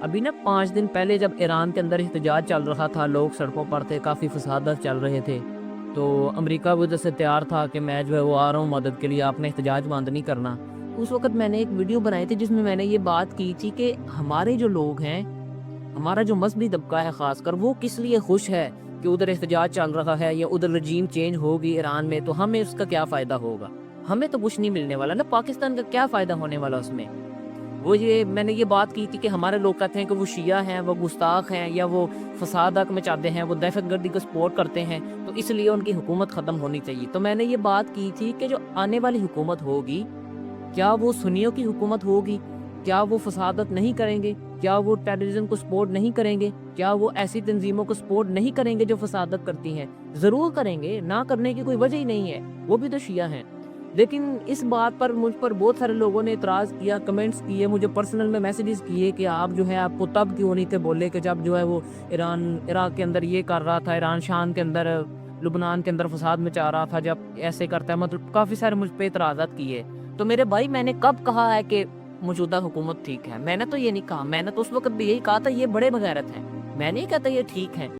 ابھی نا 5 دن پہلے جب ایران کے اندر احتجاج چل رہا تھا، لوگ سڑکوں پر تھے، کافی فسادات چل رہے تھے، تو امریکہ وجہ سے تیار تھا کہ میں جو ہے وہ آ رہا ہوں مدد کے لیے، آپ نے احتجاج بند نہیں کرنا۔ اس وقت میں نے ایک ویڈیو بنائی تھی جس میں نے یہ بات کی تھی کہ ہمارے جو لوگ ہیں، ہمارا جو مذہبی طبقہ ہے خاص کر، وہ کس لیے خوش ہے کہ ادھر احتجاج چل رہا ہے یا ادھر رجیم چینج ہوگی ایران میں، تو ہمیں اس کا کیا فائدہ ہوگا؟ ہمیں تو کچھ نہیں ملنے والا نا، پاکستان کا کیا فائدہ ہونے والا اس میں؟ میں نے یہ بات کی تھی کہ ہمارے لوگ کہتے ہیں کہ وہ شیعہ ہیں، وہ گستاخ ہیں، یا وہ فسادات مچاتے ہیں، وہ دہشت گردی کو سپورٹ کرتے ہیں، تو اس لیے ان کی حکومت ختم ہونی چاہیے۔ تو میں نے یہ بات کی تھی کہ جو آنے والی حکومت ہوگی، کیا وہ سنیوں کی حکومت ہوگی؟ کیا وہ فسادت نہیں کریں گے؟ کیا وہ ٹیررزم کو سپورٹ نہیں کریں گے؟ کیا وہ ایسی تنظیموں کو سپورٹ نہیں کریں گے جو فسادت کرتی ہیں؟ ضرور کریں گے، نہ کرنے کی کوئی وجہ ہی نہیں ہے، وہ بھی تو شیعہ ہیں۔ لیکن اس بات پر مجھ پر بہت سارے لوگوں نے اعتراض کیا، کمنٹس کیے، مجھے پرسنل میں میسیجز کیے کہ آپ جو ہے، آپ کو تب کیوں نہیں تھے بولے کہ جب جو ہے وہ ایران عراق کے اندر یہ کر رہا تھا، ایران شام کے اندر لبنان کے اندر فساد مچا رہا تھا، جب ایسے کرتا ہے، مطلب کافی سارے مجھ پہ اعتراضات کیے۔ تو میرے بھائی، میں نے کب کہا ہے کہ موجودہ حکومت ٹھیک ہے؟ میں نے تو یہ نہیں کہا، میں نے تو اس وقت بھی یہی کہا تھا یہ بڑے بغیرت ہیں، میں نہیں کہتا یہ ٹھیک ہے۔